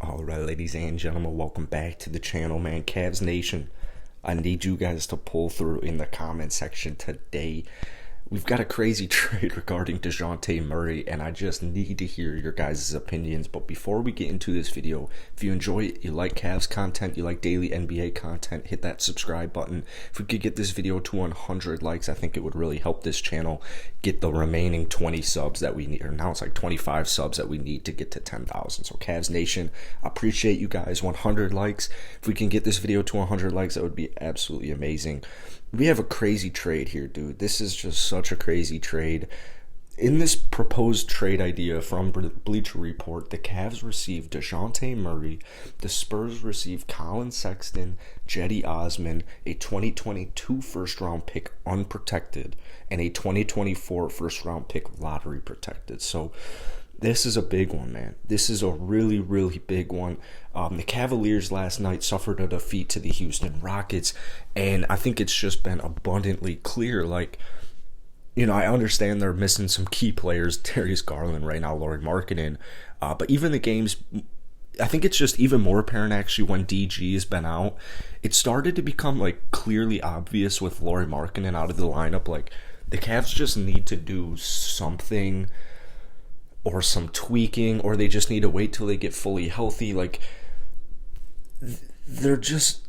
Alright, ladies and gentlemen, welcome back to the channel, man. Cavs Nation, I need you guys to pull through in the comment section today. We've got a crazy trade regarding Dejounte Murray, and I just need to hear your guys' opinions. But before we get into this video, if you enjoy it, you like Cavs content, you like daily NBA content, hit that subscribe button. If we could get this video to 100 likes, I think it would really help this channel get the remaining 20 subs that we need, or now it's like 25 subs that we need to get to 10,000. So Cavs Nation, I appreciate you guys. 100 likes. If we can get this video to 100 likes, that would be absolutely amazing. We have a crazy trade here, dude. This is just such a crazy trade. In this proposed trade idea from Bleacher Report, the Cavs received Dejounte Murray, the Spurs received Colin Sexton, Cedi Osman, a 2022 first-round pick unprotected, and a 2024 first-round pick lottery protected. So this is a big one, man. This is a really, really big one. The Cavaliers last night suffered a defeat to the Houston Rockets, and I think it's just been abundantly clear, like, you know, I understand they're missing some key players, Darius Garland right now, Lauri Markkanen, but even the games, I think it's just even more apparent actually when DG has been out. It started to become like clearly obvious with Lauri Markkanen out of the lineup, like the Cavs just need to do something or some tweaking, or they just need to wait till they get fully healthy. Like, they're just,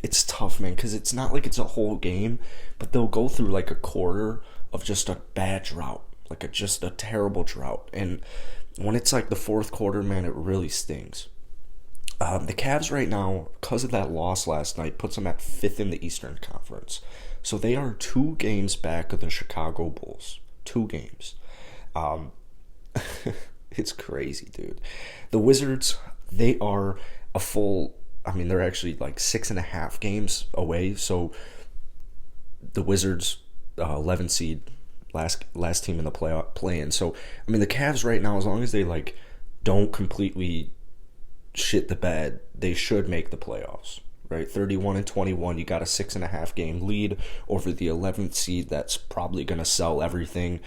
it's tough, man, because it's not like it's a whole game, but they'll go through like a quarter of just a bad drought, like just a terrible drought. And when it's like the fourth quarter, man, it really stings. The Cavs right now, because of that loss last night, puts them at 5th in the Eastern Conference. So they are 2 games back of the Chicago Bulls. 2 games. It's crazy, dude. The Wizards, they are a full, I mean, they're actually like 6.5 games away. So the Wizards, 11 seed, last team in the play-in. So I mean, the Cavs right now, as long as they like don't completely shit the bed, they should make the playoffs. Right, 31-21. You got a 6.5 game lead over the 11th seed. That's probably gonna sell everything.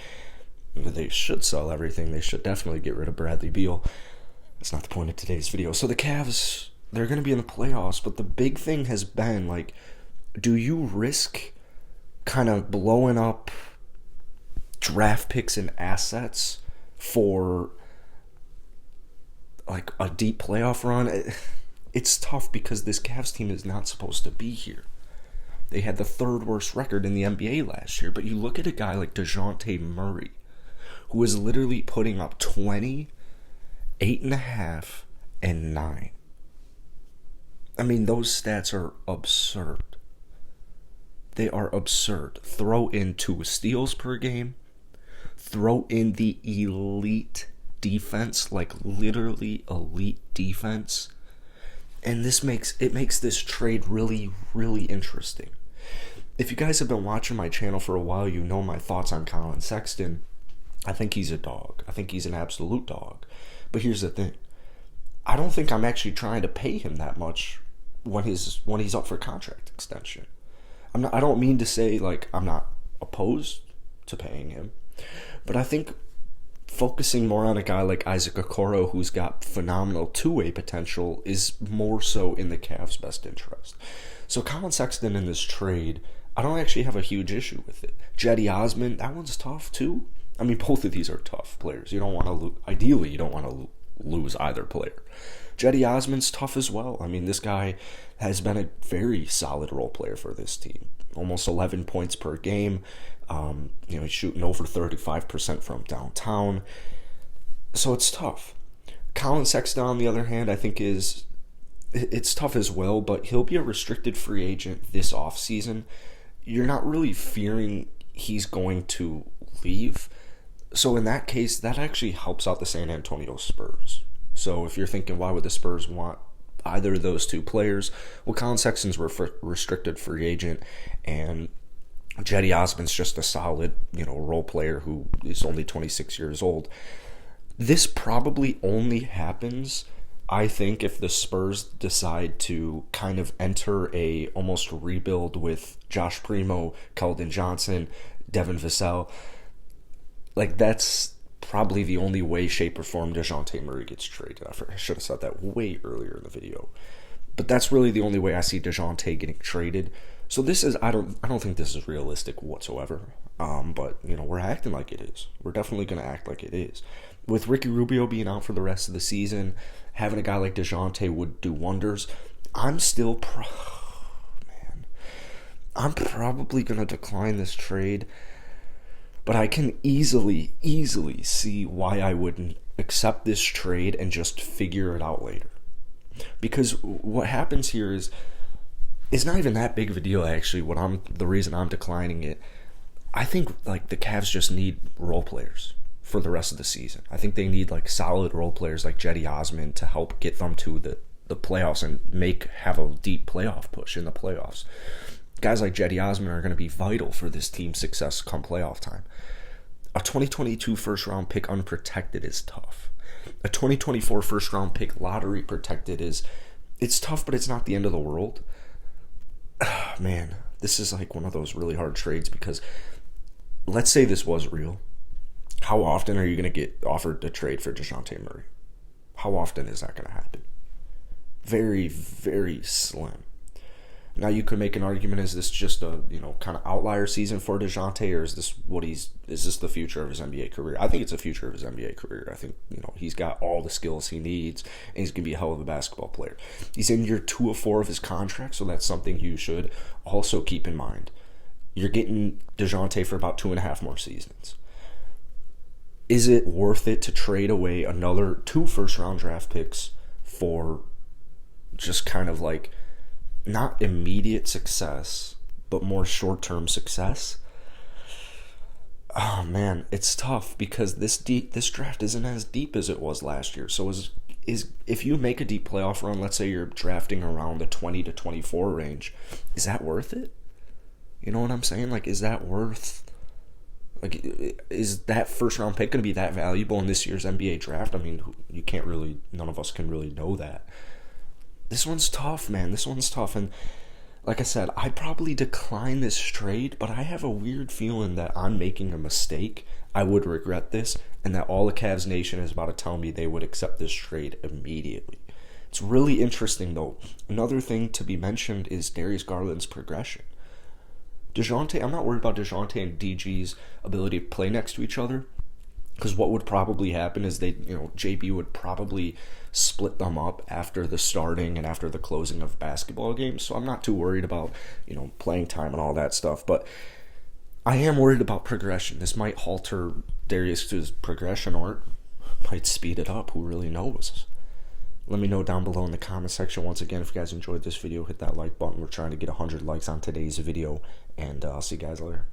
They should sell everything. They should definitely get rid of Bradley Beal. That's not the point of today's video. So the Cavs, they're going to be in the playoffs, but the big thing has been, like, do you risk kind of blowing up draft picks and assets for, like, a deep playoff run? It's tough because this Cavs team is not supposed to be here. They had the 3rd worst record in the NBA last year, but you look at a guy like Dejounte Murray, who is literally putting up 20, 8.5, and 9. I mean, those stats are absurd. They are absurd. Throw in 2 steals per game. Throw in the elite defense, like literally elite defense. And this makes this trade really, really interesting. If you guys have been watching my channel for a while, you know my thoughts on Colin Sexton. I think he's a dog. I think he's an absolute dog. But here's the thing. I don't think I'm actually trying to pay him that much when he's up for contract extension. I don't mean to say like I'm not opposed to paying him, but I think focusing more on a guy like Isaac Okoro, who's got phenomenal two-way potential, is more so in the Cavs' best interest. So Colin Sexton in this trade, I don't actually have a huge issue with it. Cedi Osman, that one's tough too. I mean, both of these are tough players. You don't want to ideally, you don't want to lose either player. Cedi Osman's tough as well. I mean, this guy has been a very solid role player for this team. Almost 11 points per game. He's shooting over 35% from downtown. So it's tough. Colin Sexton, on the other hand, I think it's tough as well, but he'll be a restricted free agent this offseason. You're not really fearing he's going to leave. So in that case, that actually helps out the San Antonio Spurs. So if you're thinking, why would the Spurs want either of those 2 players? Well, Colin Sexton's restricted free agent, and Cedi Osman's just a solid, role player who is only 26 years old. This probably only happens, I think, if the Spurs decide to kind of enter a almost rebuild with Josh Primo, Keldon Johnson, Devin Vassell. Like, that's probably the only way, shape, or form Dejounte Murray gets traded. I should have said that way earlier in the video. But that's really the only way I see Dejounte getting traded. So this is, I don't think this is realistic whatsoever. But, you know, we're acting like it is. We're definitely going to act like it is. With Ricky Rubio being out for the rest of the season, having a guy like Dejounte would do wonders. I'm probably going to decline this trade. But I can easily see why I wouldn't accept this trade and just figure it out later. Because what happens here is, it's not even that big of a deal, actually. The reason I'm declining it, I think like the Cavs just need role players for the rest of the season. I think they need like solid role players like Cedi Osman to help get them to the playoffs and have a deep playoff push in the playoffs. Guys like Cedi Osman are going to be vital for this team's success come playoff time. A 2022 first-round pick unprotected is tough. A 2024 first-round pick lottery protected it's tough, but it's not the end of the world. Man, this is like one of those really hard trades because let's say this was real. How often are you going to get offered to trade for Dejounte Murray? How often is that going to happen? Very, very slim. Now you could make an argument: is this just a kind of outlier season for Dejounte, or is this the future of his NBA career? I think it's the future of his NBA career. I think he's got all the skills he needs, and he's gonna be a hell of a basketball player. He's in year 2 of 4 of his contract, so that's something you should also keep in mind. You're getting Dejounte for about 2.5 more seasons. Is it worth it to trade away another 2 first-round draft picks for just kind of like not immediate success, but more short-term success? Oh man, it's tough because this draft isn't as deep as it was last year. So if you make a deep playoff run, let's say you're drafting around the 20 to 24 range, is that worth it? You know what I'm saying? Like, is that worth? Like, is that first-round pick going to be that valuable in this year's NBA draft? I mean, none of us can really know that. This one's tough, man. This one's tough. And like I said, I'd probably decline this trade, but I have a weird feeling that I'm making a mistake. I would regret this, and that all the Cavs Nation is about to tell me they would accept this trade immediately. It's really interesting, though. Another thing to be mentioned is Darius Garland's progression. Dejounte, I'm not worried about Dejounte and DG's ability to play next to each other, because what would probably happen is JB would probably split them up after the starting and after the closing of basketball games. So I'm not too worried about, playing time and all that stuff. But I am worried about progression. This might halter Darius' progression, or might speed it up. Who really knows? Let me know down below in the comment section. Once again, if you guys enjoyed this video, hit that like button. We're trying to get 100 likes on today's video. And I'll see you guys later.